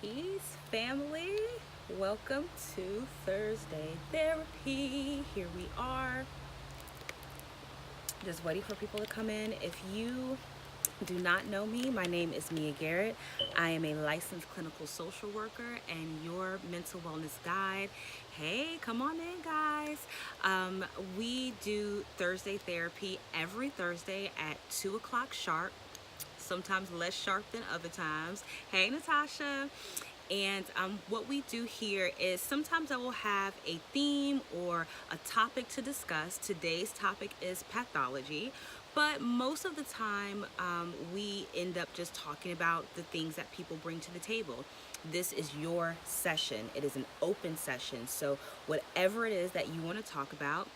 Peace, family. Welcome to Thursday Therapy. Here we are, just waiting for people to come in. If you do not know me, my name is Mia Garrett. I am a licensed clinical social worker and your mental wellness guide. Hey, come on in, guys. We do Thursday therapy every Thursday at 2 o'clock sharp, sometimes less sharp than other times. Hey, Natasha. And what we do here is sometimes I will have a theme or a topic to discuss. Today's topic is pathology, but most of the time we end up just talking about the things that people bring to the table. This is your session. It is an open session. So whatever it is that you want to talk about,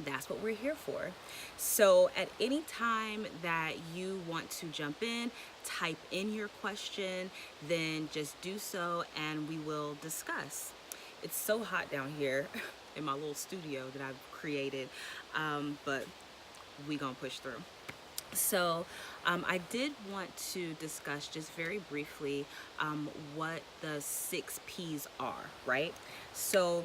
that's what we're here for. So at any time that you want to jump in, type in your question, then just do so and we will discuss. It's so hot down here in my little studio that I've created, but we gonna push through. So I did want to discuss just very briefly what the 6 P's are, right? So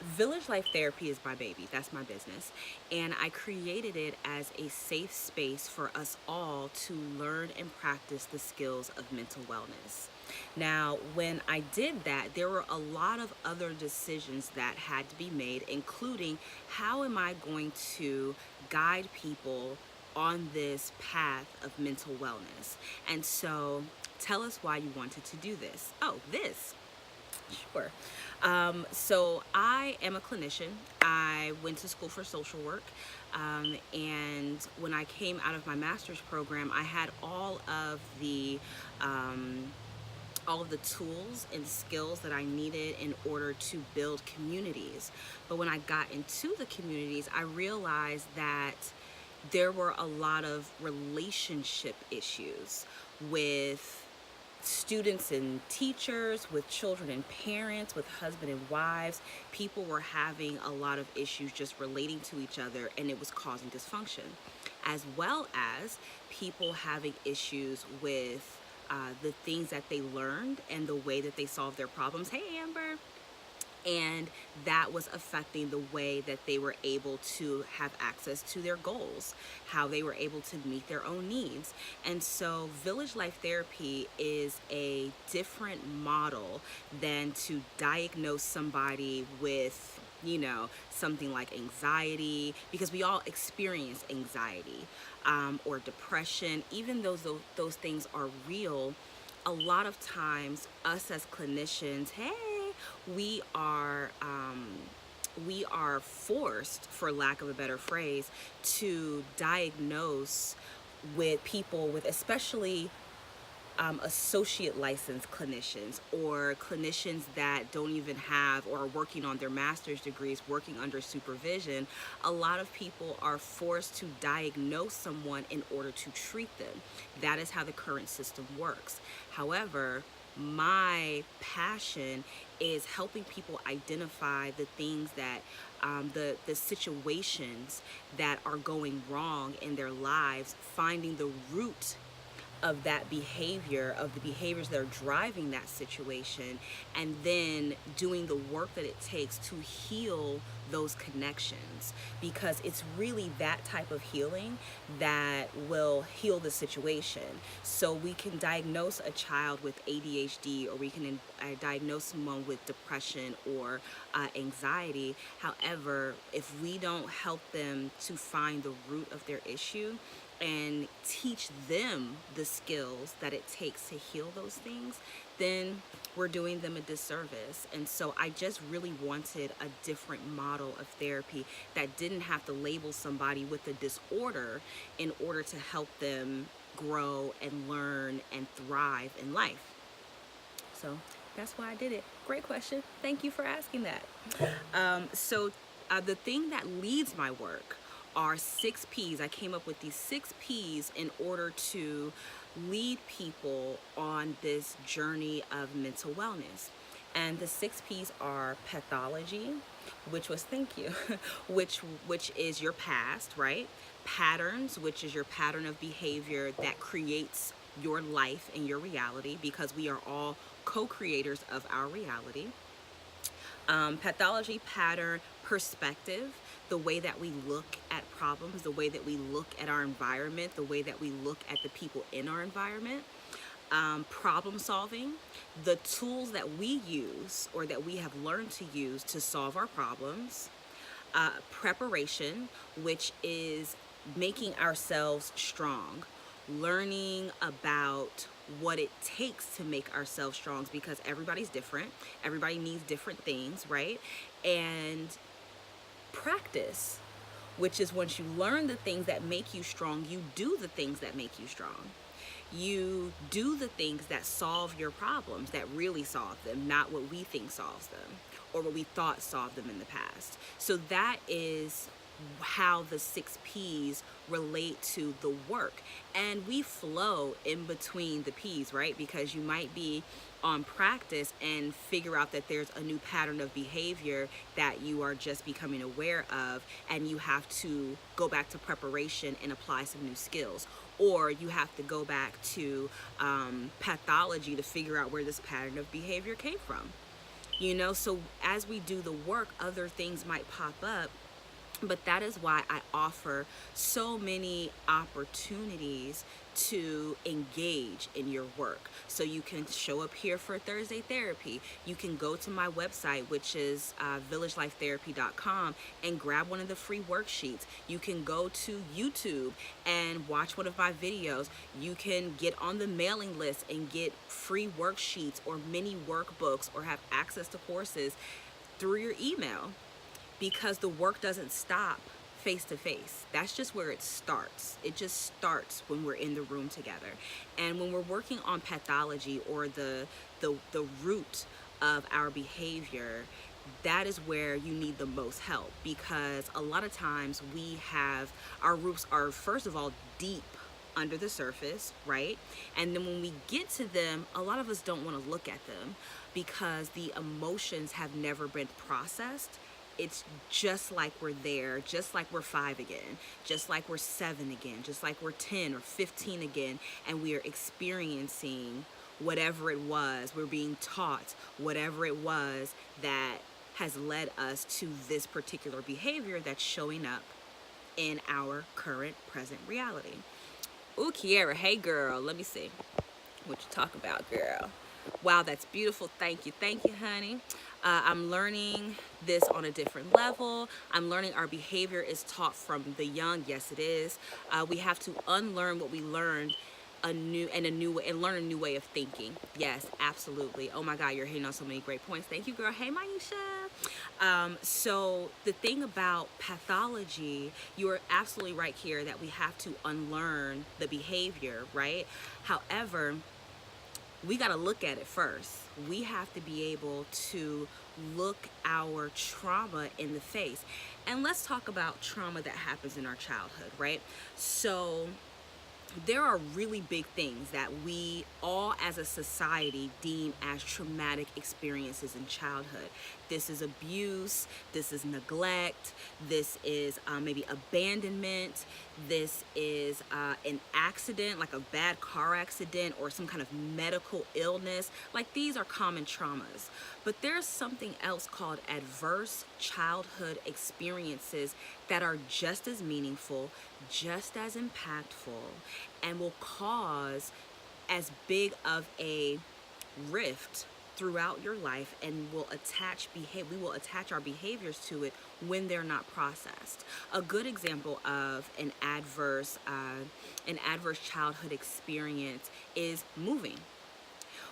Village Life Therapy is my baby. That's my business. And I created it as a safe space for us all to learn and practice the skills of mental wellness. Now, when I did that, there were a lot of other decisions that had to be made, including how am I going to guide people on this path of mental wellness. And so tell us why you wanted to do this. Oh, this. Sure. So I am a clinician. I went to school for social work. And when I came out of my master's program, I had all of the tools and skills that I needed in order to build communities. But when I got into the communities, I realized that there were a lot of relationship issues with students and teachers, with children and parents, with husband and wives. People were having a lot of issues just relating to each other, and it was causing dysfunction, as well as people having issues with the things that they learned and the way that they solved their problems. Hey, Amber. And that was affecting the way that they were able to have access to their goals, how they were able to meet their own needs. And so Village Life Therapy is a different model than to diagnose somebody with, something like anxiety, because we all experience anxiety or depression. Even though those things are real, a lot of times us as clinicians, hey, we are forced, for lack of a better phrase, to diagnose with people with, especially associate licensed clinicians, or clinicians that don't even have or are working on their master's degrees, working under supervision. A lot of people are forced to diagnose someone in order to treat them. That is how the current system works. However, my passion is helping people identify the things that the situations that are going wrong in their lives, finding the root of that behavior, of the behaviors that are driving that situation, and then doing the work that it takes to heal those connections, because it's really that type of healing that will heal the situation. So we can diagnose a child with ADHD, or we can diagnose someone with depression or anxiety. However, if we don't help them to find the root of their issue and teach them the skills that it takes to heal those things, then we're doing them a disservice. And so I just really wanted a different model of therapy that didn't have to label somebody with a disorder in order to help them grow and learn and thrive in life. So that's why I did it. Great question. Thank you for asking that. So the thing that leads my work are 6 P's. I came up with these 6 P's in order to lead people on this journey of mental wellness. And the 6 P's are pathology, which was, thank you, which is your past, right? Patterns, which is your pattern of behavior that creates your life and your reality, because we are all co-creators of our reality. Pathology, pattern, perspective, the way that we look at problems, the way that we look at our environment, the way that we look at the people in our environment. Problem solving, the tools that we use or that we have learned to use to solve our problems. Preparation, which is making ourselves strong, learning about what it takes to make ourselves strong, because everybody's different, everybody needs different things, right? And practice, which is once you learn the things that make you strong, you do the things that make you strong. You do the things that solve your problems, that really solve them, not what we think solves them or what we thought solved them in the past. So that is how the 6 P's relate to the work. And we flow in between the P's, right? Because you might be on practice and figure out that there's a new pattern of behavior that you are just becoming aware of, and you have to go back to preparation and apply some new skills. Or you have to go back to pathology to figure out where this pattern of behavior came from. So as we do the work, other things might pop up. But that is why I offer so many opportunities to engage in your work. So you can show up here for Thursday therapy. You can go to my website, which is villagelifetherapy.com, and grab one of the free worksheets. You can go to YouTube and watch one of my videos. You can get on the mailing list and get free worksheets or mini workbooks or have access to courses through your email. Because the work doesn't stop face to face. That's just where it starts. It just starts when we're in the room together. And when we're working on pathology, or the root of our behavior, that is where you need the most help, because a lot of times our roots are, first of all, deep under the surface, right? And then when we get to them, a lot of us don't want to look at them because the emotions have never been processed. It's just like we're there, just like we're 5 again, just like we're 7 again, just like we're 10 or 15 again, and we are experiencing whatever it was, we're being taught whatever it was that has led us to this particular behavior that's showing up in our current present reality. Ooh, Kiara, hey girl, let me see what you talk about, girl. Wow, that's beautiful. Thank you, honey. I'm learning this on a different level. I'm learning our behavior is taught from the young. Yes, it is. We have to unlearn what we learned and learn a new way of thinking. Yes, absolutely. Oh my God, you're hitting on so many great points. Thank you, girl. Hey, Maisha. So the thing about pathology, you're absolutely right here that we have to unlearn the behavior, right? However, we got to look at it first. We have to be able to look our trauma in the face. And let's talk about trauma that happens in our childhood, right? So there are really big things that we all as a society deem as traumatic experiences in childhood. This is abuse, this is neglect, this is maybe abandonment, this is an accident, like a bad car accident or some kind of medical illness. Like, these are common traumas. But there's something else called adverse childhood experiences that are just as meaningful, just as impactful, and will cause as big of a rift throughout your life, and we will attach our behaviors to it when they're not processed. A good example of an adverse childhood experience is moving.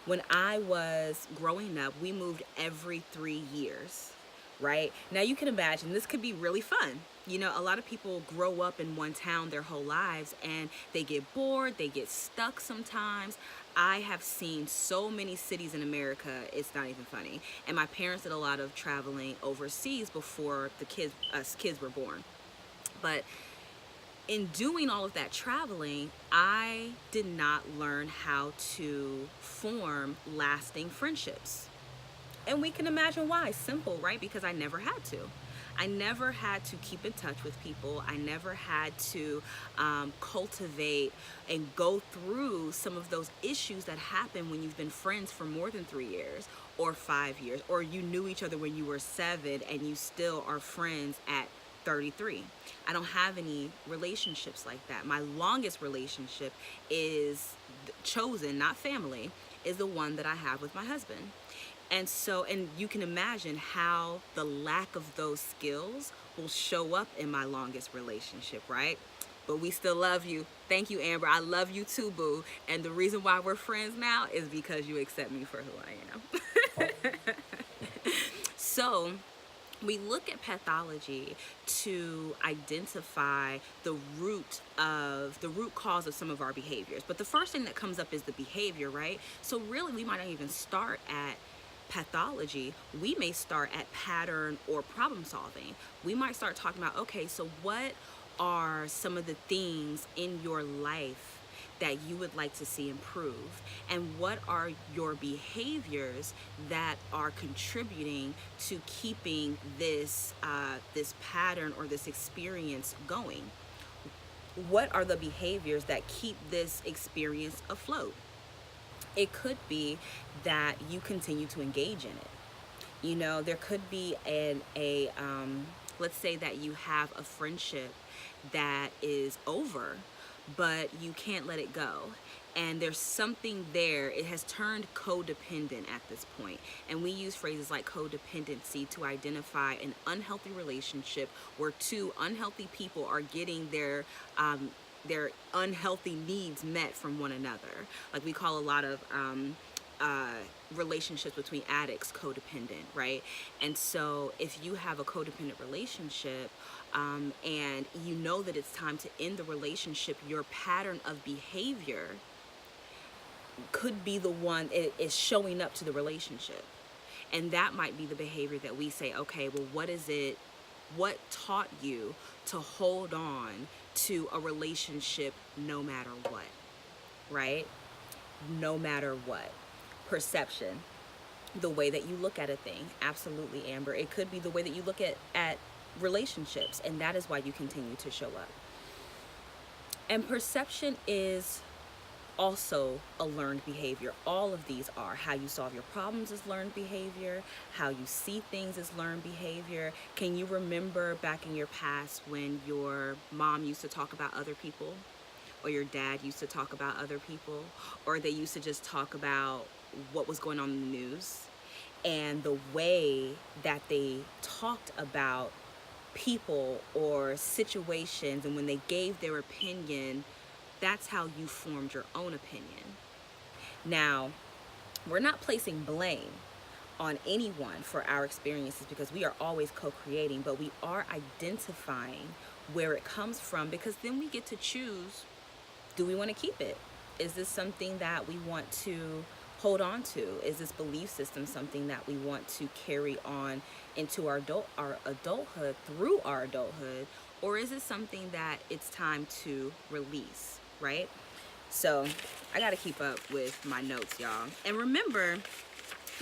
When I was growing up, we moved every 3 years, right? Now you can imagine this could be really fun. A lot of people grow up in one town their whole lives and they get bored, they get stuck sometimes. I have seen so many cities in America, it's not even funny. And my parents did a lot of traveling overseas before us kids were born. But in doing all of that traveling, I did not learn how to form lasting friendships. And we can imagine why. Simple, right? Because I never had to. I never had to keep in touch with people. I never had to cultivate and go through some of those issues that happen when you've been friends for more than 3 years or 5 years, or you knew each other when you were 7 and you still are friends at 33. I don't have any relationships like that. My longest relationship is chosen, not family, is the one that I have with my husband. And so, and you can imagine how the lack of those skills will show up in my longest relationship, right? But we still love you. Thank you, Amber. I love you too, boo. And the reason why we're friends now is because you accept me for who I am. So, we look at pathology to identify the root cause of some of our behaviors. But the first thing that comes up is the behavior, right? So really, we might not even start at pathology. We may start at pattern or problem solving. We might start talking about, okay, so what are some of the things in your life that you would like to see improve, and what are your behaviors that are contributing to keeping this this pattern or this experience going? What are the behaviors that keep this experience afloat? It could be that you continue to engage in it. You know, there could be let's say that you have a friendship that is over, but you can't let it go. And there's something there. It has turned codependent at this point. And we use phrases like codependency to identify an unhealthy relationship where two unhealthy people are getting their unhealthy needs met from one another. Like we call a lot of relationships between addicts codependent, right? And so if you have a codependent relationship and you know that it's time to end the relationship, your pattern of behavior could be the one it is showing up to the relationship. And that might be the behavior that we say, okay, well, what taught you to hold on to a relationship no matter what, right? No matter what. Perception, the way that you look at a thing. Absolutely, Amber. It could be the way that you look at relationships, and that is why you continue to show up. And perception is also a learned behavior. All of these are. How you solve your problems is learned behavior. How you see things is learned behavior. Can you remember back in your past when your mom used to talk about other people? Or your dad used to talk about other people? Or they used to just talk about what was going on in the news? And the way that they talked about people or situations, and when they gave their opinion, that's how you formed your own opinion. Now, we're not placing blame on anyone for our experiences because we are always co-creating, but we are identifying where it comes from, because then we get to choose, do we want to keep it? Is this something that we want to hold on to? Is this belief system something that we want to carry on into our adulthood, through our adulthood? Or is it something that it's time to release, right? So I got to keep up with my notes, y'all. And remember,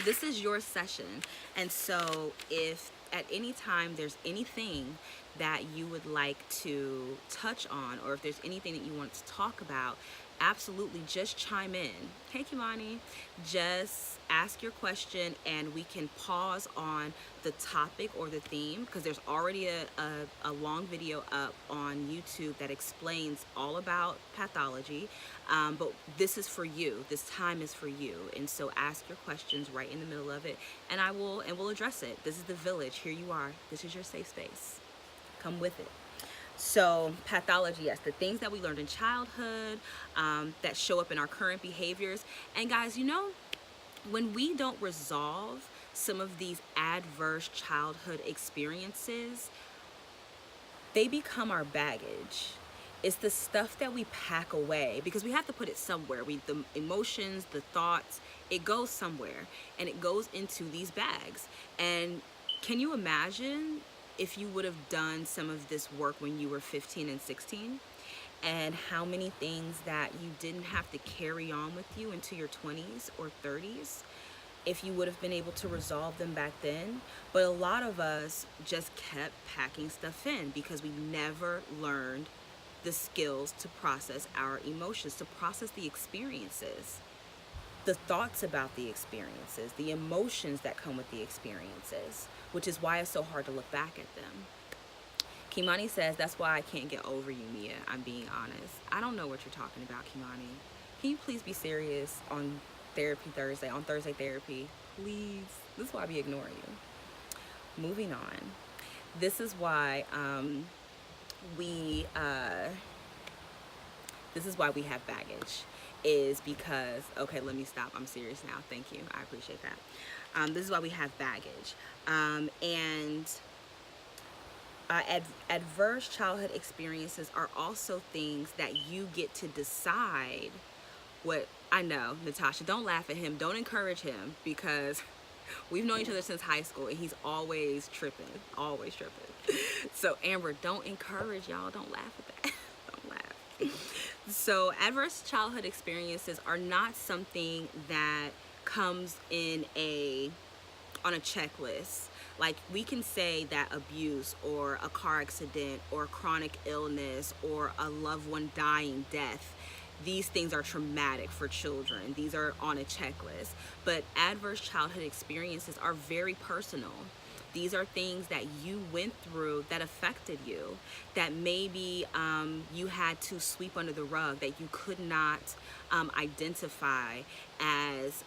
this is your session. And so if at any time there's anything that you would like to touch on, or if there's anything that you want to talk about, absolutely just chime in. Hey, Kimani, just ask your question and we can pause on the topic or the theme, because there's already a long video up on YouTube that explains all about pathology. But this is for you. This time is for you. And so ask your questions right in the middle of it, and we'll address it. This is the village. Here you are. This is your safe space. Come with it. So pathology, yes, the things that we learned in childhood that show up in our current behaviors. And guys, you know, when we don't resolve some of these adverse childhood experiences, they become our baggage. It's the stuff that we pack away because we have to put it somewhere. The emotions, the thoughts, it goes somewhere, and it goes into these bags. And can you imagine if you would have done some of this work when you were 15 and 16, and how many things that you didn't have to carry on with you into your 20s or 30s? if you would have been able to resolve them back then. But a lot of us just kept packing stuff in because we never learned the skills to process our emotions, to process the experiences, the thoughts about the experiences, the emotions that come with the experiences, which is why it's so hard to look back at them. Kimani says, that's why I can't get over you, Mia. I'm being honest. I don't know what you're talking about, Kimani. Can you please be serious on Therapy Thursday, on Thursday Therapy? Please. This is why we ignore you. Moving on. This is why we this is why we have baggage, is because, okay, let me stop. I'm serious now. Thank you. I appreciate that. This is why we have baggage. And adverse childhood experiences are also things that you get to decide what. I know, Natasha, don't laugh at him. Don't encourage him, because we've known each other since high school and he's always tripping. Always tripping. So, Amber, don't encourage y'all. Don't laugh at that. Don't laugh. So, adverse childhood experiences are not something that comes in on a checklist. Like, we can say that abuse or a car accident or chronic illness or a loved one dying, death, these things are traumatic for children. These are on a checklist. But adverse childhood experiences are very personal. These are things that you went through that affected you, that maybe you had to sweep under the rug, that you could not identify as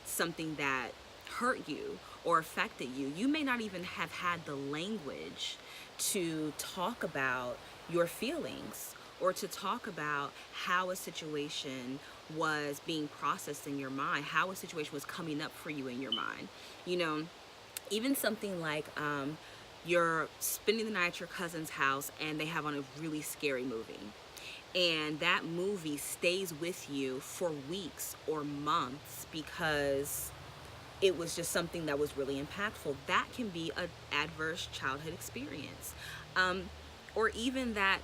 something that hurt you or affected you. You may not even have had the language to talk about your feelings or to talk about how a situation was being processed in your mind, how a situation was coming up for you in your mind. You know, even something like you're spending the night at your cousin's house and they have on a really scary movie. And that movie stays with you for weeks or months because it was just something that was really impactful. That can be an adverse childhood experience. Or even that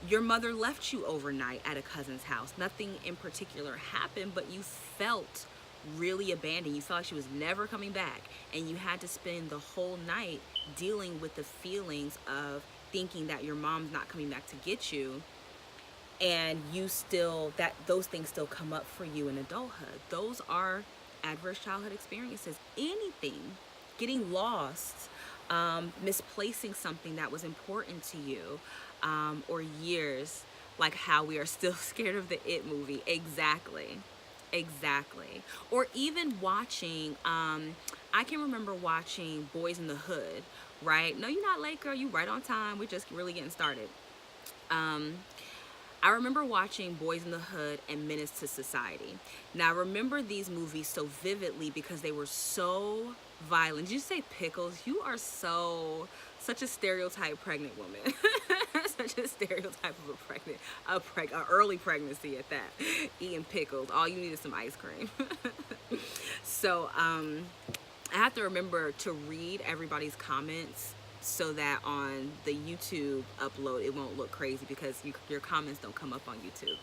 your mother left you overnight at a cousin's house. Nothing in particular happened, but you felt really abandoned. You felt like she was never coming back. And you had to spend the whole night dealing with the feelings of thinking that your mom's not coming back to get you. And you still, those things still come up for you in adulthood. Those are adverse childhood experiences. Anything, getting lost, misplacing something that was important to you, or years, like how we are still scared of the It movie. Exactly. Or even watching, I can remember watching Boys in the Hood, right? No, you're not late, girl. You right on time. We're just really getting started. I remember watching Boys in the Hood and Menace to Society. Now, I remember these movies so vividly because they were so violent. Did you say pickles? You are such a stereotype pregnant woman. Such a stereotype of a early pregnancy at that. Eating pickles. All you need is some ice cream. So, I have to remember to read everybody's comments so that on the YouTube upload it won't look crazy, because your comments don't come up on YouTube.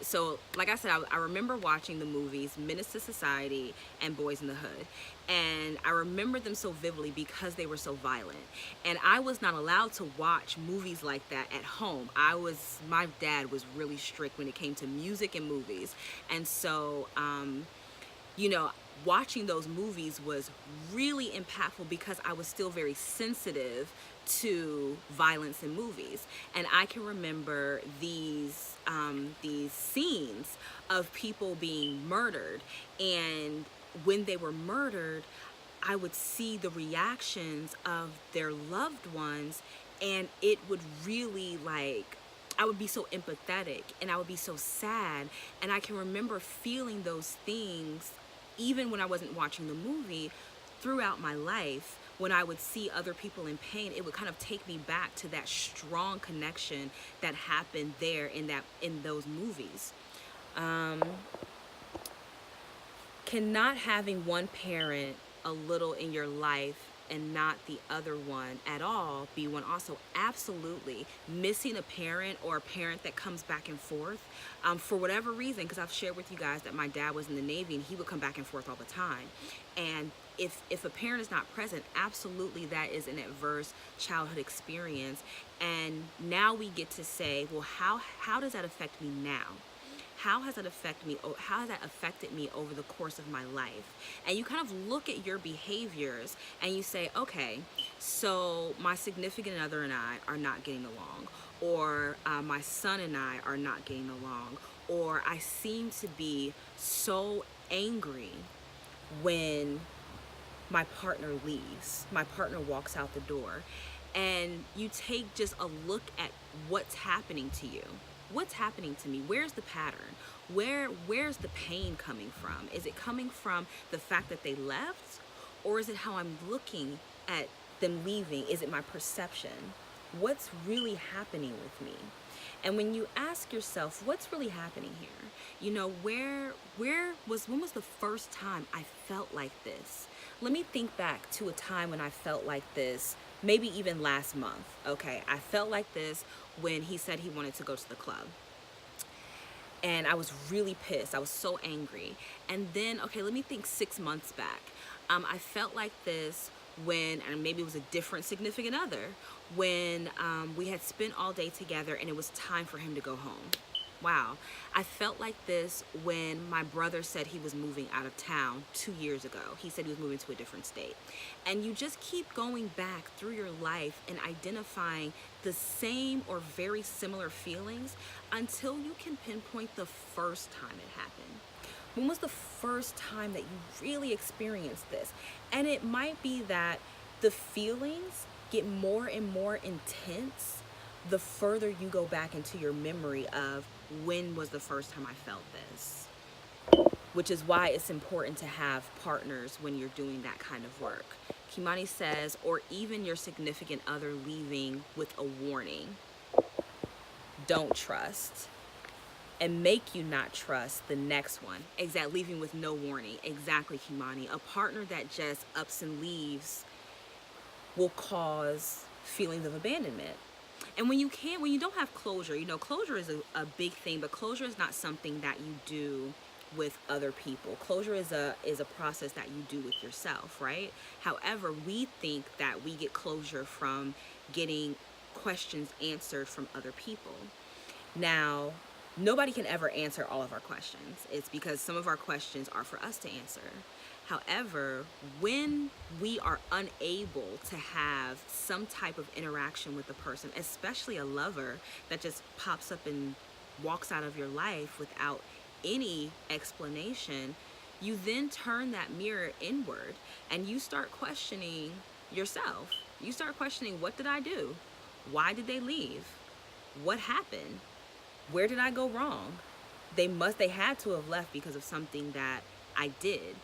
So like I said, I remember watching the movies Menace to Society and Boys in the Hood, and I remember them so vividly because they were so violent, and I was not allowed to watch movies like that at home. My dad was really strict when it came to music and movies, and so watching those movies was really impactful because I was still very sensitive to violence in movies. And I can remember these scenes of people being murdered, and when they were murdered, I would see the reactions of their loved ones, and it would really, I would be so empathetic and I would be so sad. And I can remember feeling those things even when I wasn't watching the movie. Throughout my life, when I would see other people in pain, it would kind of take me back to that strong connection that happened there in those movies. Can not having one parent a little in your life and not the other one at all be one also? Absolutely. Missing a parent, or a parent that comes back and forth for whatever reason, because I've shared with you guys that my dad was in the Navy and he would come back and forth all the time. And if a parent is not present, absolutely that is an adverse childhood experience. And now we get to say, well, how does that affect me now? How has that affected me? How has that affected me over the course of my life? And you kind of look at your behaviors and you say, okay, so my significant other and I are not getting along, or my son and I are not getting along, or I seem to be so angry when my partner leaves, my partner walks out the door. And you take just a look at what's happening to you. What's happening to me? Where's the pattern? Where's the pain coming from? Is it coming from the fact that they left? Or is it how I'm looking at them leaving? Is it my perception? What's really happening with me? And when you ask yourself, what's really happening here? You know, when was the first time I felt like this? Let me think back to a time when I felt like this, maybe even last month. Okay, I felt like this when he said he wanted to go to the club. And I was really pissed. I was so angry. And then, okay, let me think 6 months back. I felt like this when, and maybe it was a different significant other, when we had spent all day together and it was time for him to go home. Wow. I felt like this when my brother said he was moving out of town 2 years ago. He said he was moving to a different state. And you just keep going back through your life and identifying the same or very similar feelings until you can pinpoint the first time it happened. When was the first time that you really experienced this? And it might be that the feelings get more and more intense the further you go back into your memory of when was the first time I felt this. Which is why it's important to have partners when you're doing that kind of work. Kimani says, or even your significant other leaving with a warning. Don't trust. And make you not trust the next one. Exactly, leaving with no warning. Exactly, Kimani. A partner that just ups and leaves will cause feelings of abandonment. And when you don't have closure, you know, closure is a big thing, but closure is not something that you do with other people. Closure is a process that you do with yourself, right? However, we think that we get closure from getting questions answered from other people. Now, nobody can ever answer all of our questions. It's because some of our questions are for us to answer. However, when we are unable to have some type of interaction with a person, especially a lover that just pops up and walks out of your life without any explanation, you then turn that mirror inward and you start questioning yourself. You start questioning, what did I do? Why did they leave? What happened? Where did I go wrong? They had to have left because of something that I did.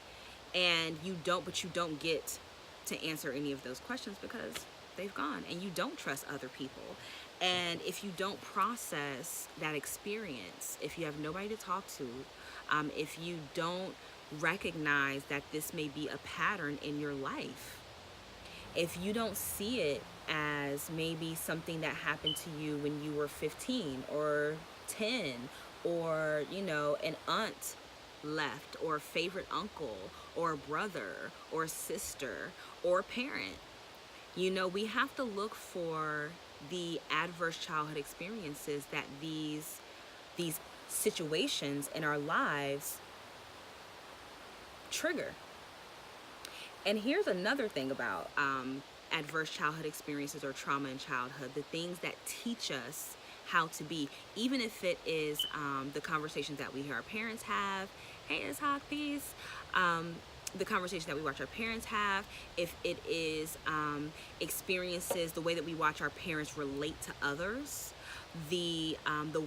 And you don't get to answer any of those questions because they've gone, and you don't trust other people. And if you don't process that experience, if you have nobody to talk to, if you don't recognize that this may be a pattern in your life, if you don't see it as maybe something that happened to you when you were 15 or 10, or, you know, an aunt left, or a favorite uncle, or a brother, or a sister, or a parent. You know, we have to look for the adverse childhood experiences that these situations in our lives trigger. And here's another thing about adverse childhood experiences or trauma in childhood, the things that teach us how to be, even if it is the conversations that we hear our parents have. Hey, it's Hawk, peace. The conversation that we watch our parents have, if it is experiences, the way that we watch our parents relate to others, the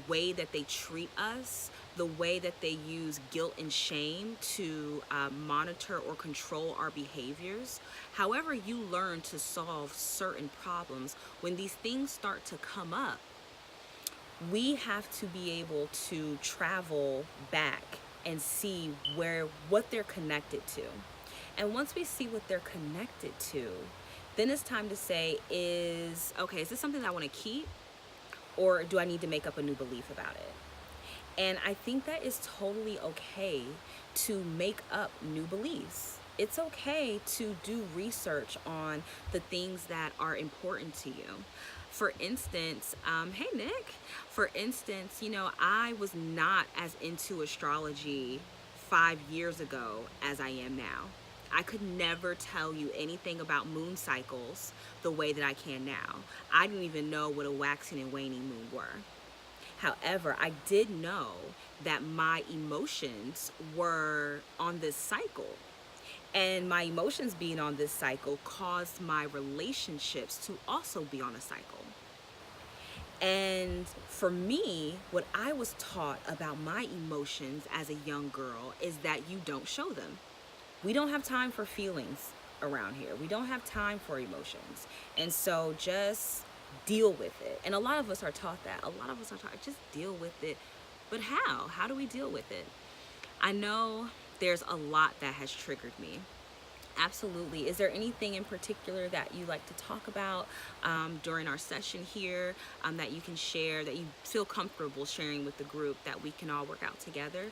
way that they treat us, the way that they use guilt and shame to monitor or control our behaviors. However you learn to solve certain problems, when these things start to come up, we have to be able to travel back and see what they're connected to. And once we see what they're connected to, Then it's time to say, is this something that I want to keep, or do I need to make up a new belief about it? And I think that is totally okay to make up new beliefs. It's okay to do research on the things that are important to you. For instance, hey Nick, for instance, I was not as into astrology 5 years ago as I am now. I could never tell you anything about moon cycles the way that I can now. I didn't even know what a waxing and waning moon were. However, I did know that my emotions were on this cycle. And my emotions being on this cycle caused my relationships to also be on a cycle. And for me, what I was taught about my emotions as a young girl is that you don't show them. We don't have time for feelings around here. We don't have time for emotions. And so just deal with it. And a lot of us are taught that. A lot of us are taught, just deal with it. But how? How do we deal with it? I know there's a lot that has triggered me. Absolutely. Is there anything in particular that you like to talk about during our session here that you can share, that you feel comfortable sharing with the group, that we can all work out together?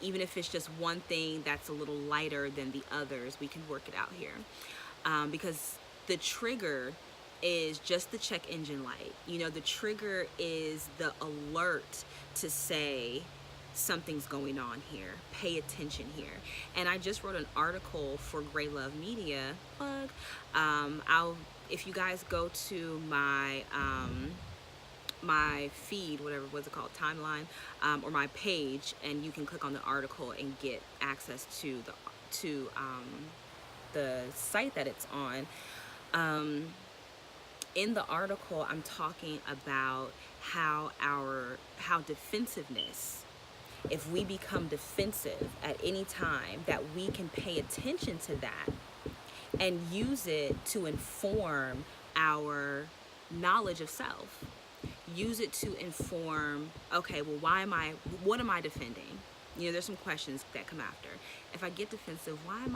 Even if it's just one thing that's a little lighter than the others, we can work it out here. Because the trigger is just the check engine light. The trigger is the alert to say, something's going on here. Pay attention here. And I just wrote an article for Gray Love Media. Plug. If you guys go to my my feed, whatever was it called, timeline, or my page, and you can click on the article and get access to the site that it's on. In the article, I'm talking about how defensiveness, if we become defensive at any time, that we can pay attention to that and use it to inform our knowledge of self. Use it to inform, okay, well, what am I defending? There's some questions that come after. If I get defensive, why am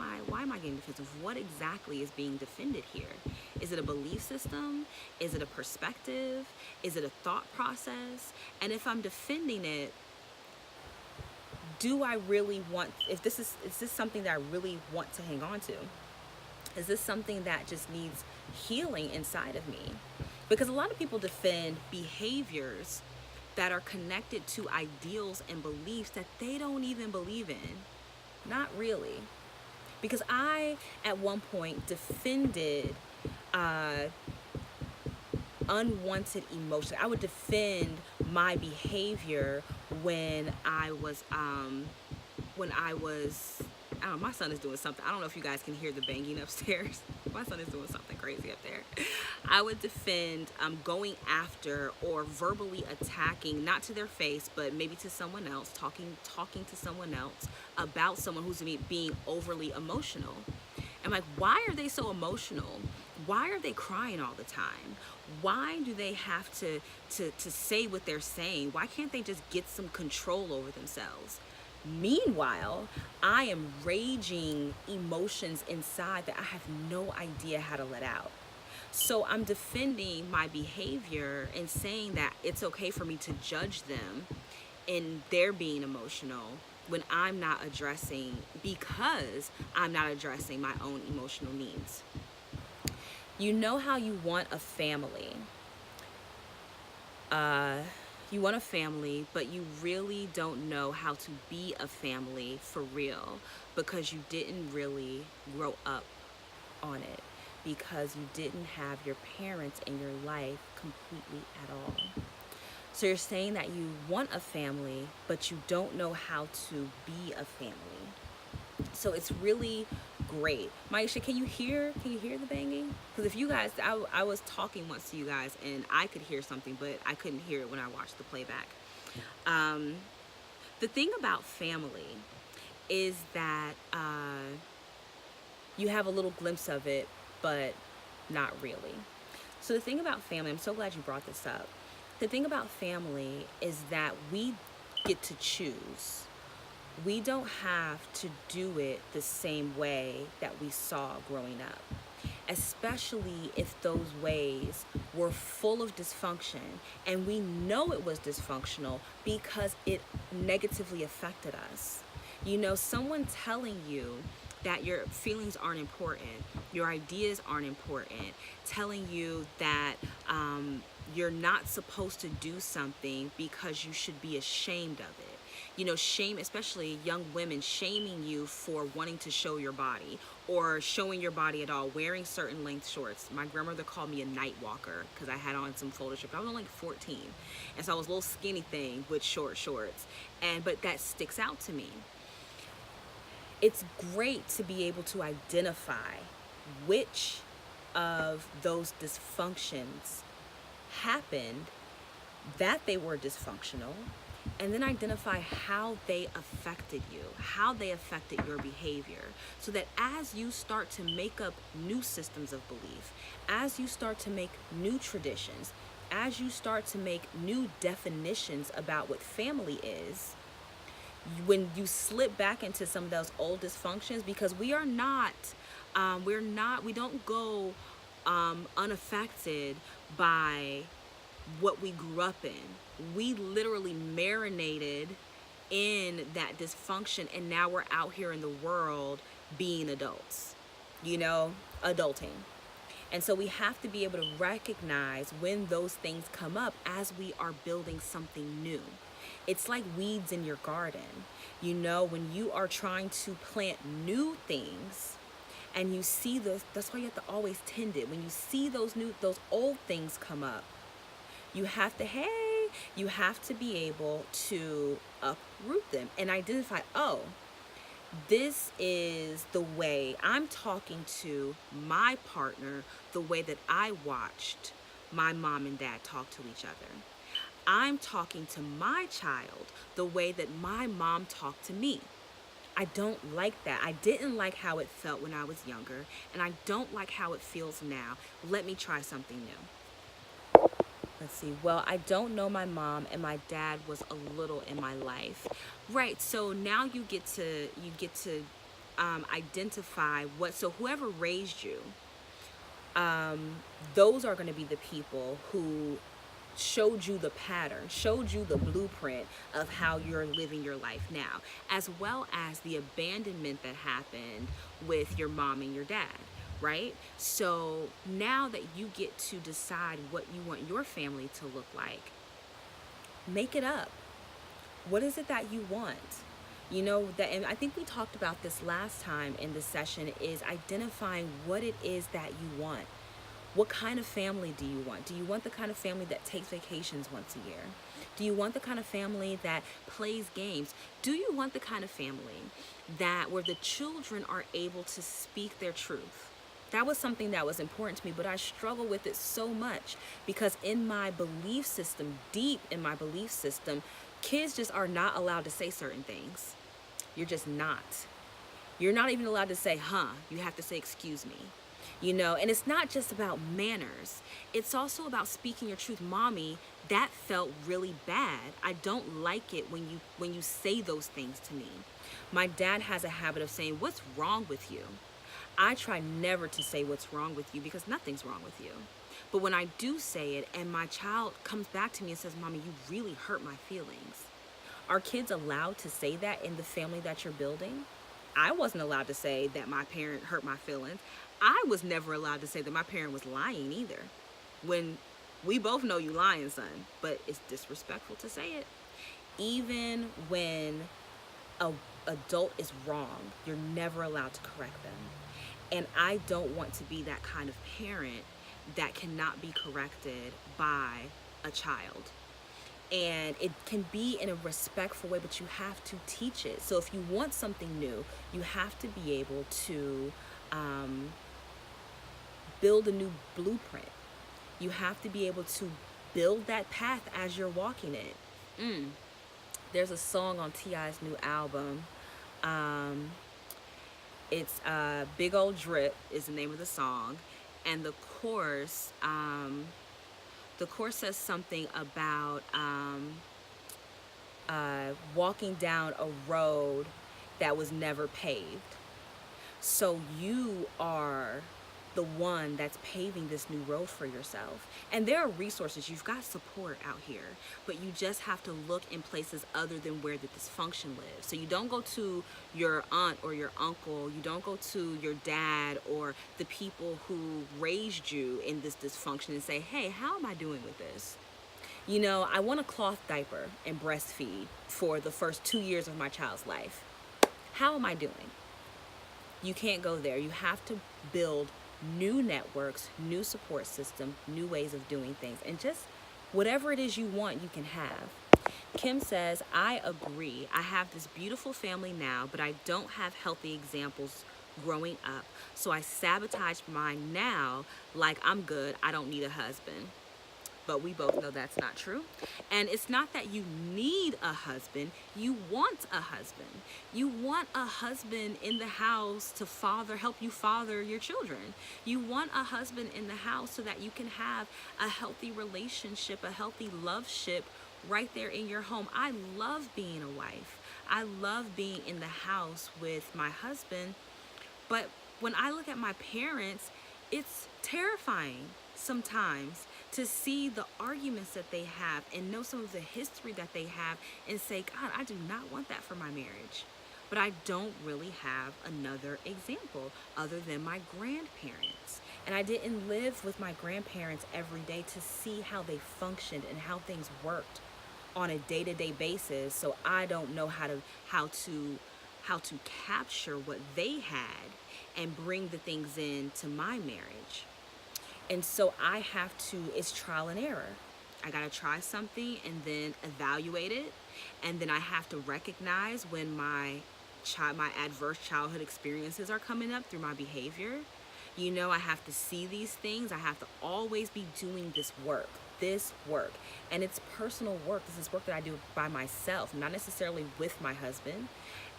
I getting defensive? What exactly is being defended here? Is it a belief system? Is it a perspective? Is it a thought process? And if I'm defending it, do I really want, is this something that I really want to hang on to? Is this something that just needs healing inside of me? Because a lot of people defend behaviors that are connected to ideals and beliefs that they don't even believe in. Not really. Because I, at one point, defended unwanted emotion. I would defend my behavior when I was, I don't know, my son is doing something. I don't know if you guys can hear the banging upstairs. My son is doing something crazy up there. I would defend going after or verbally attacking, not to their face, but maybe to someone else, talking to someone else about someone who's being overly emotional. I'm like, why are they so emotional? Why are they crying all the time? Why do they have to say what they're saying? Why can't they just get some control over themselves? Meanwhile, I am raging emotions inside that I have no idea how to let out. So I'm defending my behavior and saying that it's okay for me to judge them in their being emotional when I'm not addressing, because I'm not addressing my own emotional needs. You know how you want a family. You want a family, but you really don't know how to be a family for real because you didn't really grow up on it, because you didn't have your parents in your life completely at all. So you're saying that you want a family, but you don't know how to be a family. So it's really great. Maisha, can you hear the banging? Because if you guys, I was talking once to you guys and I could hear something, but I couldn't hear it when I watched the playback. The thing about family is that you have a little glimpse of it, but not really. So the thing about family, I'm so glad you brought this up. The thing about family is that we get to choose. We don't have to do it the same way that we saw growing up. especially if those ways were full of dysfunction and we know it was dysfunctional because it negatively affected us. Someone telling you that your feelings aren't important, your ideas aren't important, telling you that you're not supposed to do something because you should be ashamed of it. Shame, especially young women, shaming you for wanting to show your body or showing your body at all, wearing certain length shorts. My grandmother called me a night walker because I had on some Photoshop. I was only like 14, and so I was a little skinny thing with short shorts. But that sticks out to me. It's great to be able to identify which of those dysfunctions happened, that they were dysfunctional, and then identify how they affected you, how they affected your behavior, so that as you start to make up new systems of belief, as you start to make new traditions, as you start to make new definitions about what family is, when you slip back into some of those old dysfunctions, because we don't go unaffected by what we grew up in. We literally marinated in that dysfunction, and now we're out here in the world being adults, adulting. And so we have to be able to recognize when those things come up as we are building something new. It's like weeds in your garden. When you are trying to plant new things and you see that's why you have to always tend it. When you see those old things come up, you have to be able to uproot them and identify, this is the way I'm talking to my partner, the way that I watched my mom and dad talk to each other. I'm talking to my child the way that my mom talked to me. I don't like that. I didn't like how it felt when I was younger, and I don't like how it feels now. Let me try something new. Let's see. Well, I don't know my mom, and my dad was a little in my life. Right. So now you get to identify so whoever raised you, those are going to be the people who showed you the pattern, showed you the blueprint of how you're living your life now, as well as the abandonment that happened with your mom and your dad, right? So now that you get to decide what you want your family to look like, make it up. What is it that you want? And I think we talked about this last time in this session, is identifying what it is that you want. What kind of family do you want? Do you want the kind of family that takes vacations once a year? Do you want the kind of family that plays games? Do you want the kind of family where the children are able to speak their truth? That was something that was important to me, but I struggle with it so much because in my belief system, deep in my belief system, kids just are not allowed to say certain things. You're just not. You're not even allowed to say, you have to say, excuse me. And it's not just about manners. It's also about speaking your truth. Mommy, that felt really bad. I don't like it when you say those things to me. My dad has a habit of saying, what's wrong with you? I try never to say what's wrong with you because nothing's wrong with you. But when I do say it and my child comes back to me and says, Mommy, you really hurt my feelings. Are kids allowed to say that in the family that you're building? I wasn't allowed to say that my parent hurt my feelings. I was never allowed to say that my parent was lying either. When we both know you lying, son, but it's disrespectful to say it. Even when an adult is wrong, you're never allowed to correct them. And I don't want to be that kind of parent that cannot be corrected by a child. And it can be in a respectful way, but you have to teach it. So if you want something new, you have to be able to build a new blueprint. You have to be able to build that path as you're walking it. There's a song on T.I.'s new album. It's Big Old Drip is the name of the song. And the chorus says something about walking down a road that was never paved. So you are the one that's paving this new road for yourself. And there are resources, you've got support out here, but you just have to look in places other than where the dysfunction lives. So you don't go to your aunt or your uncle, you don't go to your dad or the people who raised you in this dysfunction and say, hey, how am I doing with this? You know, I want a cloth diaper and breastfeed for the first 2 years of my child's life. How am I doing? You can't go there. You have to build new networks, new support system, new ways of doing things, and just whatever it is you want, you can have. Kim says, I agree. I have this beautiful family now, but I don't have healthy examples growing up. So I sabotage mine now like I'm good. I don't need a husband. But we both know that's not true. And it's not that you need a husband, you want a husband. You want a husband in the house to help you father your children. You want a husband in the house so that you can have a healthy relationship, a healthy love ship right there in your home. I love being a wife. I love being in the house with my husband. But when I look at my parents, it's terrifying sometimes to see the arguments that they have and know some of the history that they have and say, God, I do not want that for my marriage. But I don't really have another example other than my grandparents. And I didn't live with my grandparents every day to see how they functioned and how things worked on a day-to-day basis. So I don't know how to capture what they had and bring the things into my marriage. And so I have to, it's trial and error. I gotta try something and then evaluate it. And then I have to recognize when my adverse childhood experiences are coming up through my behavior. You know, I have to see these things. I have to always be doing this work. And it's personal work. This is work that I do by myself, not necessarily with my husband.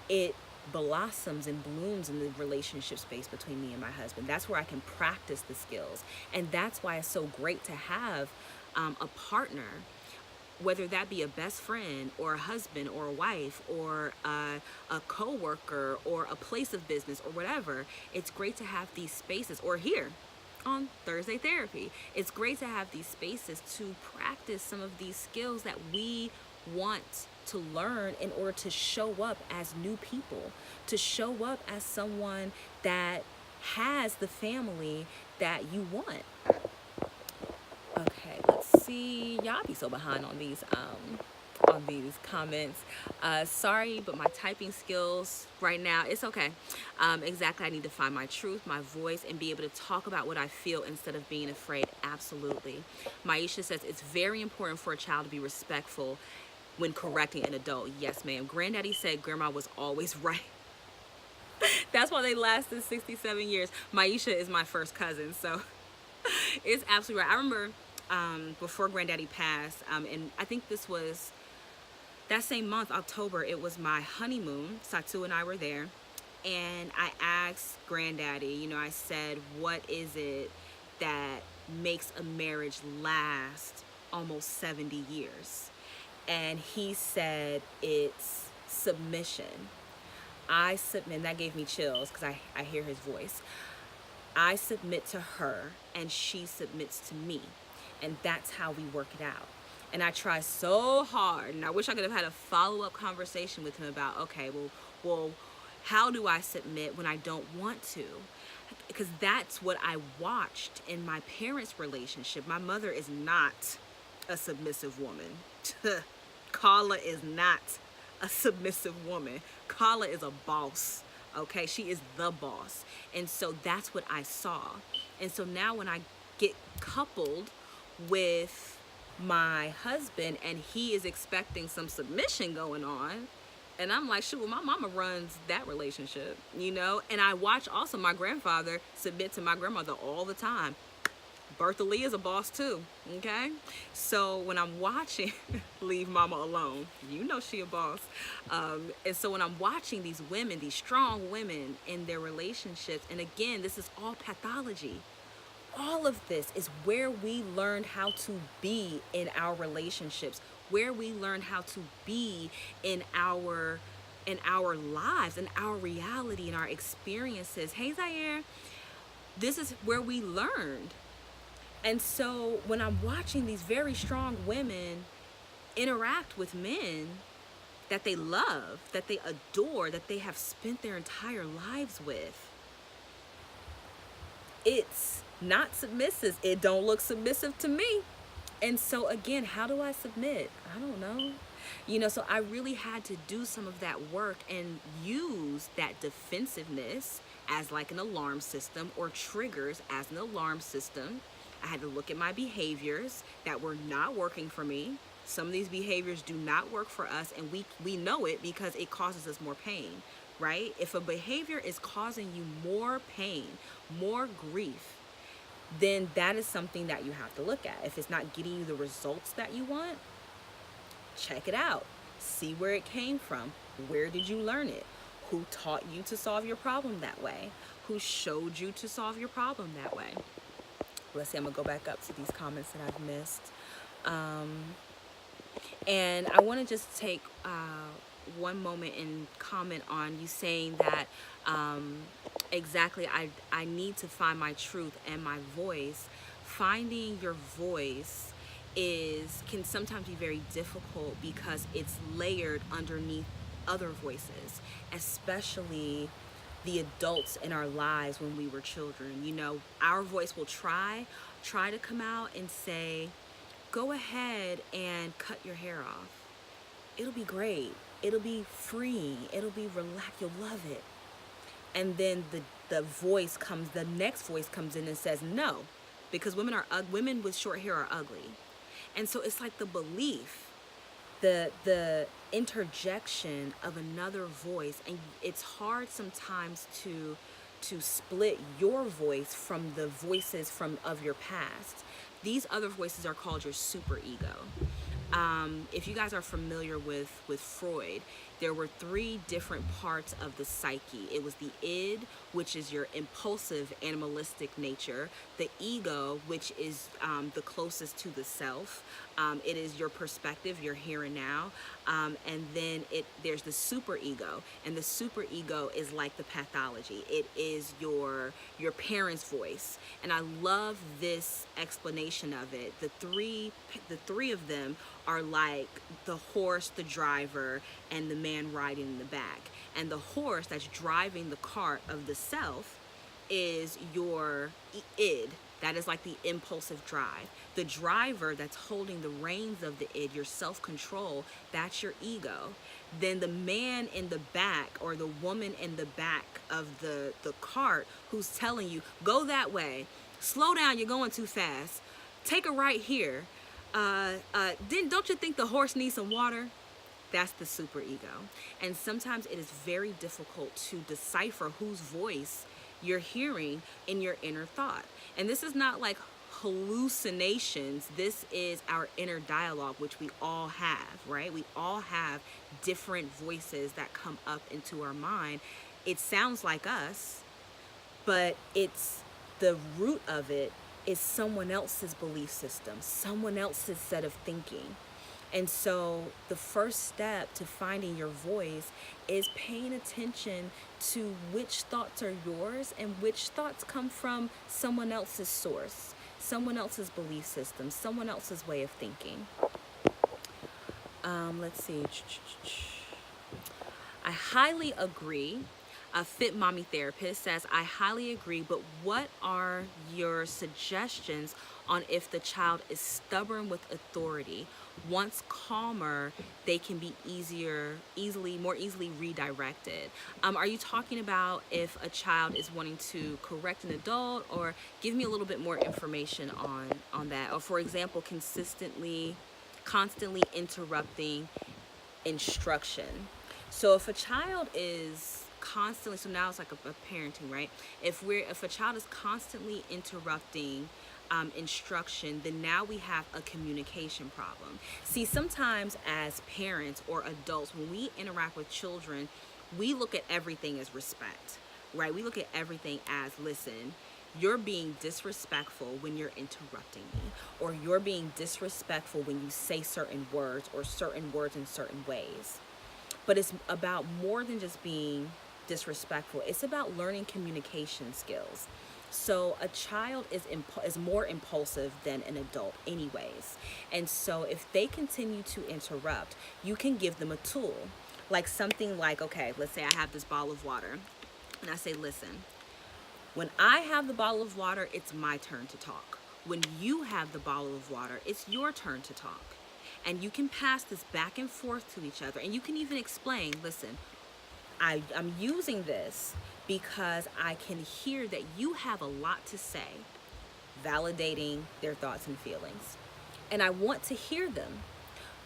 It blossoms and blooms in the relationship space between me and my husband. That's where I can practice the skills. And that's why it's so great to have a partner, whether that be a best friend or a husband or a wife or a coworker or a place of business or whatever. It's great to have these spaces, or here on Thursday Therapy. It's great to have these spaces to practice some of these skills that we want to learn in order to show up as new people, to show up as someone that has the family that you want. Okay, let's see. Y'all be so behind on these comments. Sorry, but my typing skills right now, it's okay. Exactly, I need to find my truth, my voice, and be able to talk about what I feel instead of being afraid. Absolutely. Maisha says it's very important for a child to be respectful when correcting an adult. Yes, ma'am. Granddaddy said grandma was always right. That's why they lasted 67 years. Maisha is my first cousin, so it's absolutely right. I remember before Granddaddy passed, and I think this was that same month, October, it was my honeymoon. Satu and I were there, and I asked Granddaddy, you know, I said, what is it that makes a marriage last almost 70 years? And he said, it's submission. I submit, that gave me chills because I hear his voice. I submit to her and she submits to me. And that's how we work it out. And I try so hard, and I wish I could have had a follow-up conversation with him about, okay, well, how do I submit when I don't want to? Because that's what I watched in my parents' relationship. My mother is not a submissive woman. Carla is not a submissive woman. Carla is a boss, okay? She is the boss. And so that's what I saw. And so now when I get coupled with my husband and he is expecting some submission going on, and I'm like, shoot, well, my mama runs that relationship, you know? And I watch also my grandfather submit to my grandmother all the time. Bertha Lee is a boss too, okay? So when I'm watching, leave mama alone, you know she a boss. And so when I'm watching these women, these strong women in their relationships, and again, this is all pathology. All of this is where we learned how to be in our relationships, where we learned how to be in our lives, in our reality, in our experiences. Hey, Zaire. This is where we learned. And so when I'm watching these very strong women interact with men that they love, that they adore, that they have spent their entire lives with, it's not submissive. It don't look submissive to me. And so again, how do I submit? I don't know. So I really had to do some of that work and use that defensiveness as like an alarm system, or triggers as an alarm system. I had to look at my behaviors that were not working for me. Some of these behaviors do not work for us, and we know it because it causes us more pain, right? If a behavior is causing you more pain, more grief, then that is something that you have to look at. If it's not getting you the results that you want, check it out. See where it came from. Where did you learn it? Who taught you to solve your problem that way? Who showed you to solve your problem that way? Let's see, I'm gonna go back up to these comments that I've missed. And I want to just take one moment and comment on you saying that exactly, I need to find my truth and my voice. Finding your voice can sometimes be very difficult because it's layered underneath other voices, especially the adults in our lives when we were children. Our voice will try to come out and say, go ahead and cut your hair off. It'll be great. It'll be freeing. It'll be relaxed. You'll love it. And then the next voice comes in and says no, because women with short hair are ugly. And so it's like the belief, the interjection of another voice, and it's hard sometimes to split your voice from the voices of your past. These other voices are called your super ego. If you guys are familiar with Freud, there were 3 different parts of the psyche. It was the id, which is your impulsive, animalistic nature. The ego, which is the closest to the self. It is your perspective, your here and now. And then there's the super ego. And the super ego is like the pathology. It is your parents' voice. And I love this explanation of it. The three of them are like the horse, the driver, and the man riding in the back. And the horse that's driving the cart of the self is your id. That is like the impulsive drive. The driver that's holding the reins of the id, your self-control, that's your ego. Then the man in the back, or the woman in the back of the cart, who's telling you, go that way, slow down, you're going too fast, take a right here. Don't you think the horse needs some water? That's the super ego. And sometimes it is very difficult to decipher whose voice you're hearing in your inner thought. And this is not like hallucinations. This is our inner dialogue, which we all have, right? We all have different voices that come up into our mind. It sounds like us, but it's the root of it is someone else's belief system, someone else's set of thinking. And so the first step to finding your voice is paying attention to which thoughts are yours and which thoughts come from someone else's source, someone else's belief system, someone else's way of thinking. Let's see. I highly agree. A Fit Mommy Therapist says, I highly agree, but what are your suggestions on if the child is stubborn with authority? Once calmer, they can be more easily redirected. Are you talking about if a child is wanting to correct an adult, or give me a little bit more information on that? Or for example, constantly interrupting instruction. So if a child is constantly, so now it's like a parenting, right? If a child is constantly interrupting instruction, then now we have a communication problem. See, sometimes as parents or adults, when we interact with children, we look at everything as respect, right? We look at everything as, listen, you're being disrespectful when you're interrupting me, or you're being disrespectful when you say certain words, or certain words in certain ways. But it's about more than just being disrespectful. It's about learning communication skills. So a child is more impulsive than an adult anyways. And so if they continue to interrupt, you can give them a tool. Like something like, okay, let's say I have this bottle of water and I say, listen, when I have the bottle of water, it's my turn to talk. When you have the bottle of water, it's your turn to talk. And you can pass this back and forth to each other. And you can even explain, listen, I'm using this because I can hear that you have a lot to say, validating their thoughts and feelings. And I want to hear them.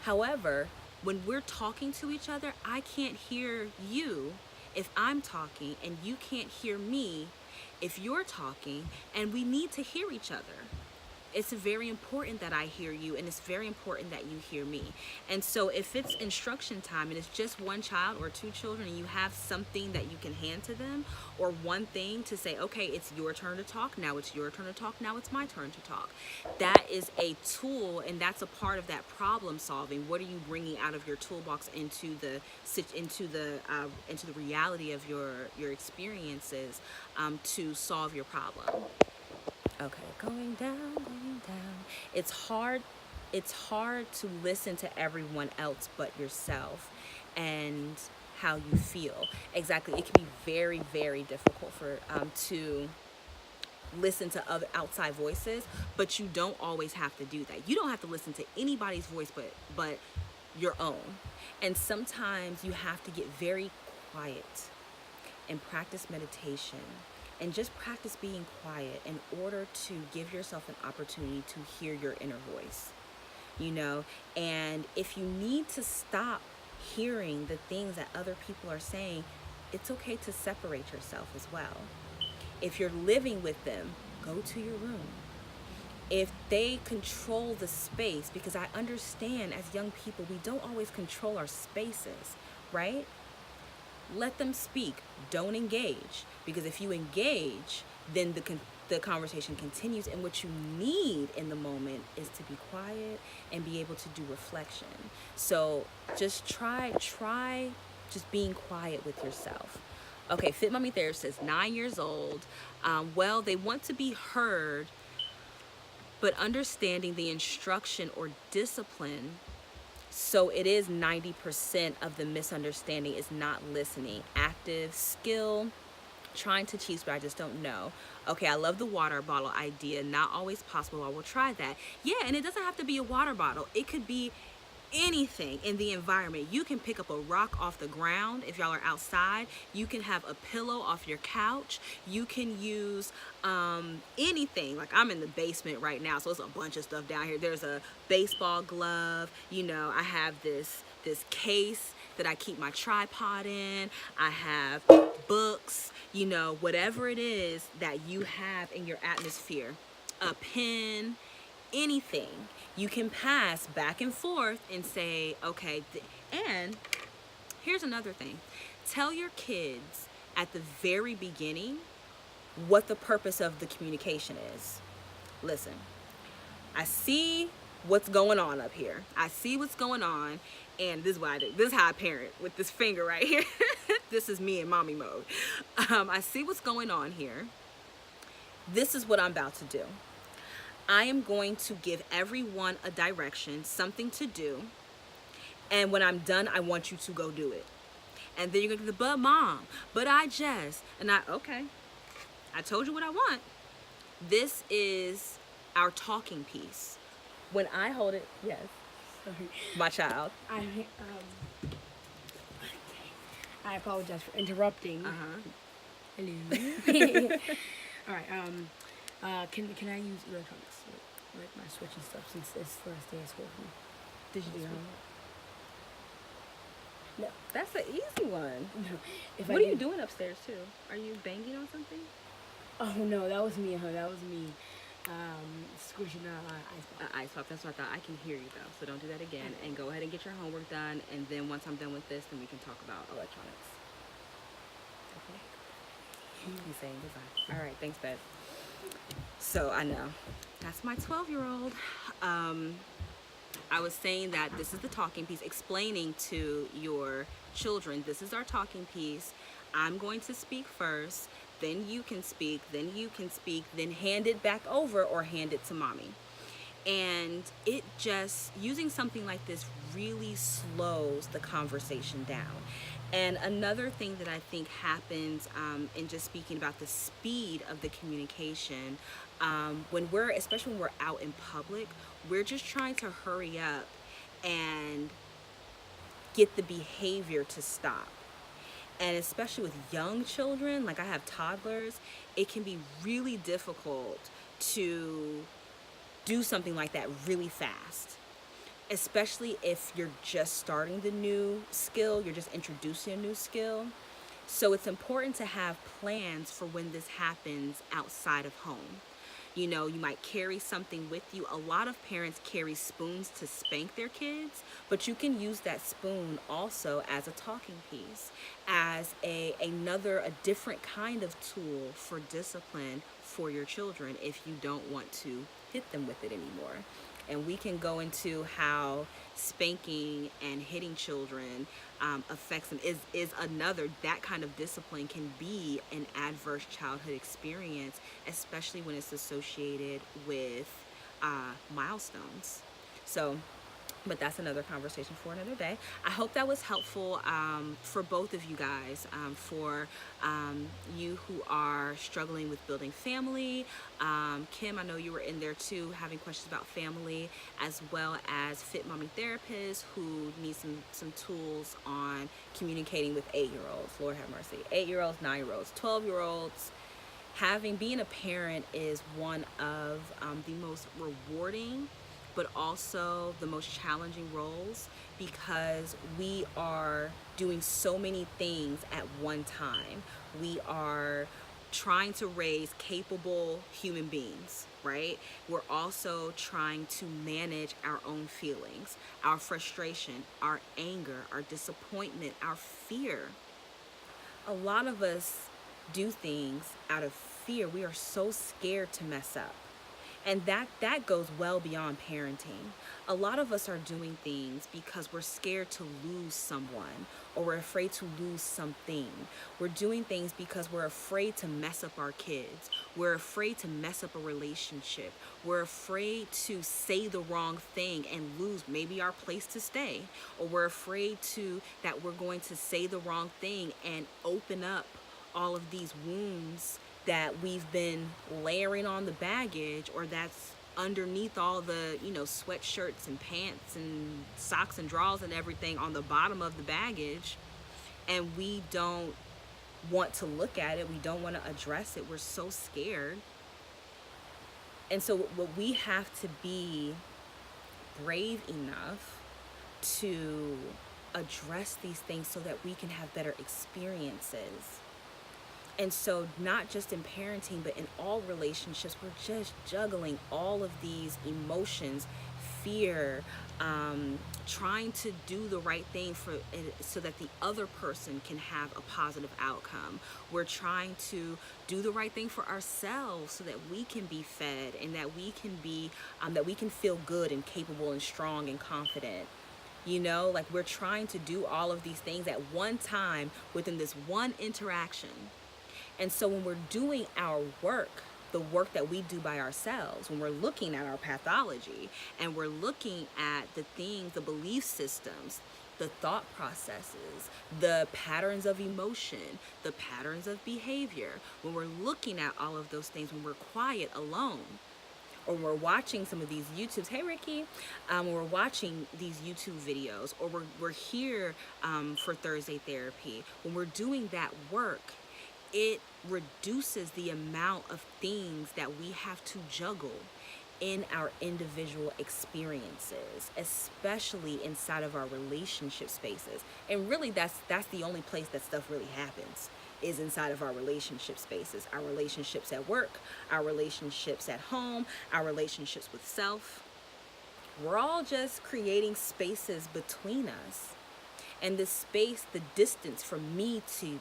However, when we're talking to each other, I can't hear you if I'm talking, and you can't hear me if you're talking, and we need to hear each other. It's very important that I hear you, and it's very important that you hear me. And so if it's instruction time and it's just one child or two children and you have something that you can hand to them, or one thing to say, okay, it's your turn to talk, now it's your turn to talk, now it's my turn to talk. That is a tool, and that's a part of that problem solving. What are you bringing out of your toolbox into the reality of your experiences to solve your problem? Okay, going down, going down. It's hard to listen to everyone else but yourself and how you feel. Exactly. It can be very, very difficult for to listen to other outside voices, but you don't always have to do that. You don't have to listen to anybody's voice but your own. And sometimes you have to get very quiet and practice meditation and just practice being quiet in order to give yourself an opportunity to hear your inner voice, and if you need to stop hearing the things that other people are saying, it's okay to separate yourself as well. If you're living with them, go to your room. If they control the space, because I understand as young people we don't always control our spaces, right? Let them speak. Don't engage, because if you engage, then the conversation continues, and what you need in the moment is to be quiet and be able to do reflection. So just try just being quiet with yourself. Okay, Fit Mommy Therapist says 9 years old. Well, they want to be heard, but understanding the instruction or discipline. So it is 90% of the misunderstanding is not listening. Active skill, trying to teach, but I just don't know. Okay, I love the water bottle idea. Not always possible. I will try that. Yeah, and it doesn't have to be a water bottle. It could be anything in the environment. You can pick up a rock off the ground if y'all are outside. You can have a pillow off your couch. You can use anything. Like, I'm in the basement right now, so there's a bunch of stuff down here. There's a baseball glove. I have this case that I keep my tripod in. I have books, whatever it is that you have in your atmosphere. A pen, anything. You can pass back and forth and say, okay, and here's another thing. Tell your kids at the very beginning what the purpose of the communication is. Listen, I see what's going on up here. I see what's going on, and this is what I do. This is how I parent, with this finger right here. This is me in mommy mode. I see what's going on here. This is what I'm about to do. I am going to give everyone a direction, something to do. And when I'm done, I want you to go do it. And then you're going to get but mom, but okay, I told you what I want. This is our talking piece. When I hold it, yes, sorry, my child. I apologize for interrupting. Hello. All right. Can I use electronics, like my Switch and stuff, since it's the last day of school for me? Did you do homework? No. That's an easy one. No. What are you doing upstairs too? Are you banging on something? Oh no, that was me. That was me. Squishing ice pop. Ice pop. That's what I thought. I can hear you though, so don't do that again. Okay. And go ahead and get your homework done. And then once I'm done with this, then we can talk about electronics. Okay. He's saying goodbye. All right. Thanks, Beth. So I know that's my 12-year-old. I was saying that this is the talking piece, explaining to your children, this is our talking piece. I'm going to speak first, then you can speak, then you can speak, then hand it back over or hand it to mommy. And it just, using something like this really slows the conversation down. And another thing that I think happens in just speaking about the speed of the communication, when we're, especially when we're out in public, we're just trying to hurry up and get the behavior to stop. And especially with young children, like I have toddlers, it can be really difficult to do something like that really fast, especially if you're just starting the new skill, you're just introducing a new skill. So it's important to have plans for when this happens outside of home. You know, you might carry something with you. A lot of parents carry spoons to spank their kids, but you can use that spoon also as a talking piece, as a different kind of tool for discipline for your children if you don't want to hit them with it anymore. And we can go into how spanking and hitting children affects them. That kind of discipline can be an adverse childhood experience, especially when it's associated with milestones. So, but that's another conversation for another day. I hope that was helpful for both of you guys, for you who are struggling with building family. Kim, I know you were in there too, having questions about family, as well as fit mommy therapists who need some tools on communicating with 8-year-olds. Lord have mercy. 8-year-olds, 9-year-olds, 12-year-olds. Being a parent is one of the most rewarding but also the most challenging roles, because we are doing so many things at one time. We are trying to raise capable human beings, right? We're also trying to manage our own feelings, our frustration, our anger, our disappointment, our fear. A lot of us do things out of fear. We are so scared to mess up. And that goes well beyond parenting. A lot of us are doing things because we're scared to lose someone, or we're afraid to lose something. We're doing things because we're afraid to mess up our kids. We're afraid to mess up a relationship. We're afraid to say the wrong thing and lose maybe our place to stay. Or we're afraid that we're going to say the wrong thing and open up all of these wounds that we've been layering on the baggage, or that's underneath all the, sweatshirts and pants and socks and drawers and everything on the bottom of the baggage. And we don't want to look at it. We don't want to address it. We're so scared. And so what we have to be brave enough to address these things so that we can have better experiences. And so not just in parenting, but in all relationships, we're just juggling all of these emotions, fear, trying to do the right thing so that the other person can have a positive outcome. We're trying to do the right thing for ourselves so that we can be fed and that we can feel good and capable and strong and confident. Like we're trying to do all of these things at one time within this one interaction. And so when we're doing our work, the work that we do by ourselves, when we're looking at our pathology and we're looking at the things, the belief systems, the thought processes, the patterns of emotion, the patterns of behavior, when we're looking at all of those things, when we're quiet alone, or we're watching some of these YouTubes, hey Ricky, when we're watching these YouTube videos, or we're here for Thursday therapy, when we're doing that work, it reduces the amount of things that we have to juggle in our individual experiences, especially inside of our relationship spaces. And really that's the only place that stuff really happens, is inside of our relationship spaces, our relationships at work, our relationships at home, our relationships with self. We're all just creating spaces between us. And the space, the distance from me to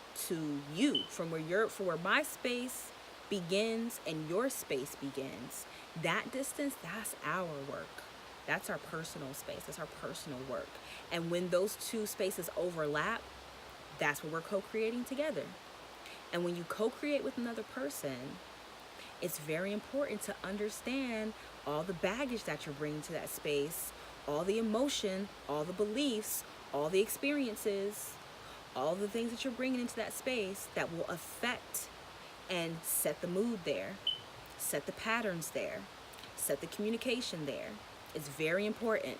you, from where my space begins and your space begins, that distance, that's our work. That's our personal space. That's our personal work. And when those two spaces overlap, that's what we're co-creating together. And when you co-create with another person, it's very important to understand all the baggage that you're bringing to that space, all the emotion, all the beliefs, all the experiences, all the things that you're bringing into that space that will affect and set the mood there, set the patterns there, set the communication there. It's very important.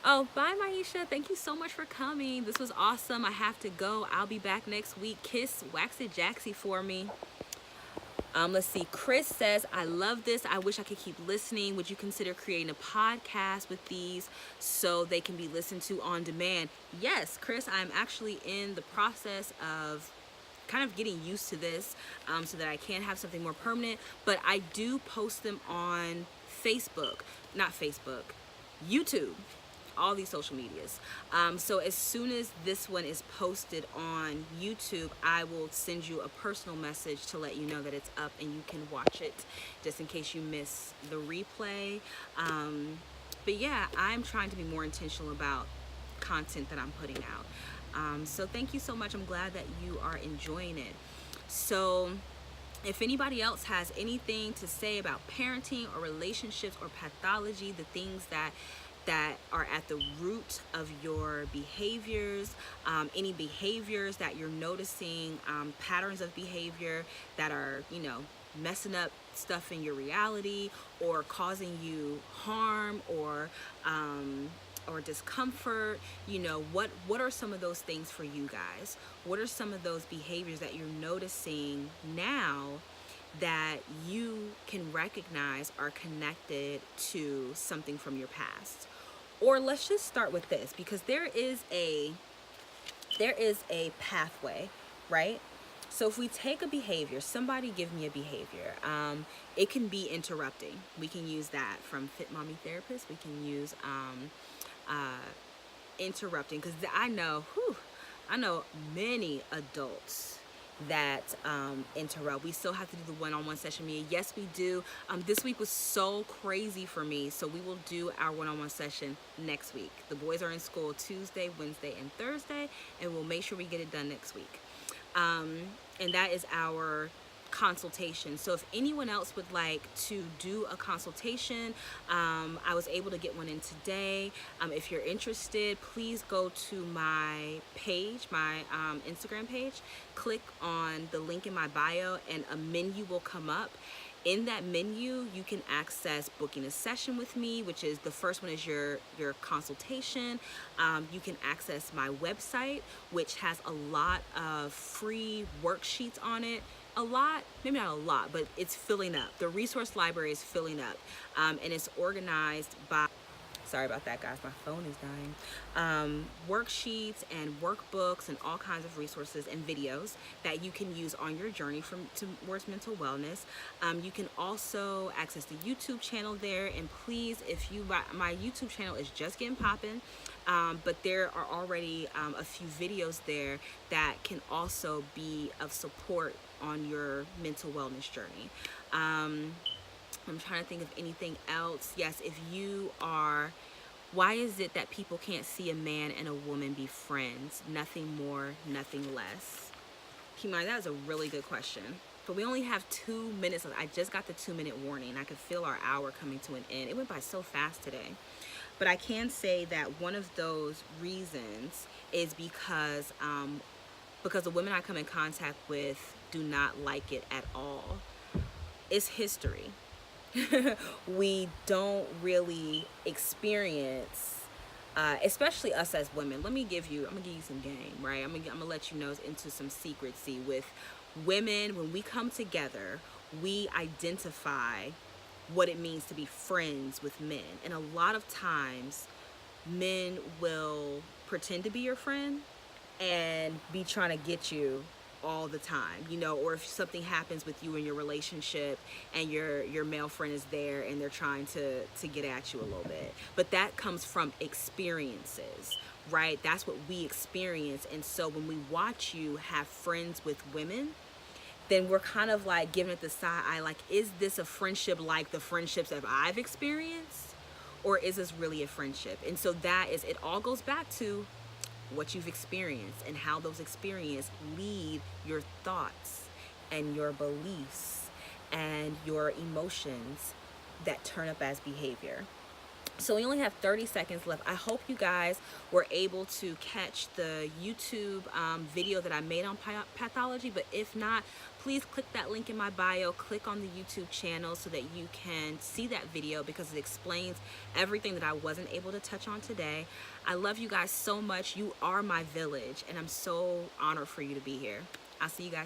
Oh, bye, Maisha. Thank you so much for coming. This was awesome. I have to go. I'll be back next week. Kiss Waxy Jaxie for me. Let's see. Chris says, I love this. I wish I could keep listening. Would you consider creating a podcast with these so they can be listened to on demand? Yes, Chris, I'm actually in the process of kind of getting used to this so that I can have something more permanent. But I do post them on Facebook, not Facebook, YouTube, all these social medias. So as soon as this one is posted on YouTube, I will send you a personal message to let you know that it's up and you can watch it just in case you miss the replay. But yeah, I'm trying to be more intentional about content that I'm putting out. So thank you so much. I'm glad that you are enjoying it. So if anybody else has anything to say about parenting or relationships or pathology, the things that are at the root of your behaviors, any behaviors that you're noticing, patterns of behavior that are, messing up stuff in your reality or causing you harm or discomfort, what are some of those things for you guys? What are some of those behaviors that you're noticing now that you can recognize are connected to something from your past? Or let's just start with this, because there is a pathway, right? So if we take a behavior, somebody give me a behavior. It can be interrupting. We can use that from Fit Mommy Therapist. We can use interrupting, because I know many adults that interrupt. We still have to do the one-on-one session, Mia. Yes, we do. This week was so crazy for me, so we will do our one-on-one session next week. The boys are in school Tuesday, Wednesday, and Thursday, and we'll make sure we get it done next week. And that is our consultation. So if anyone else would like to do a consultation, I was able to get one in today. If you're interested, please go to my page, my Instagram page, click on the link in my bio, and a menu will come up. In that menu, you can access booking a session with me, which is the first one is your consultation. You can access my website, which has a lot of free worksheets on it. A lot, maybe not a lot, but it's filling up. The resource library is filling up, and it's organized by, sorry about that, guys, my phone is dying, worksheets and workbooks and all kinds of resources and videos that you can use on your journey towards mental wellness. You can also access the YouTube channel there, and please, my YouTube channel is just getting popping, but there are already a few videos there that can also be of support on your mental wellness journey. I'm trying to think of anything else. Yes, if you are, why is it that people can't see a man and a woman be friends? Nothing more, nothing less. Keep in mind, that is a really good question. But we only have 2 minutes. I just got the 2-minute warning. I could feel our hour coming to an end. It went by so fast today. But I can say that one of those reasons is because the women I come in contact with do not like it at all. It's history. We don't really experience, especially us as women. I'm gonna give you some game, right? I'm gonna let you know into some secrecy with women. When we come together, we identify what it means to be friends with men. And a lot of times, men will pretend to be your friend and be trying to get you all the time, or if something happens with you in your relationship and your male friend is there and they're trying to get at you a little bit. But that comes from experiences, right? That's what we experience. And so when we watch you have friends with women, then we're kind of like giving it the side eye, like, is this a friendship like the friendships that I've experienced? Or is this really a friendship? And so it all goes back to what you've experienced and how those experiences lead your thoughts and your beliefs and your emotions that turn up as behavior. So we only have 30 seconds left. I hope you guys were able to catch the YouTube video that I made on pathology, but if not, please click that link in my bio, click on the YouTube channel so that you can see that video, because it explains everything that I wasn't able to touch on today. I love you guys so much. You are my village, and I'm so honored for you to be here. I'll see you guys.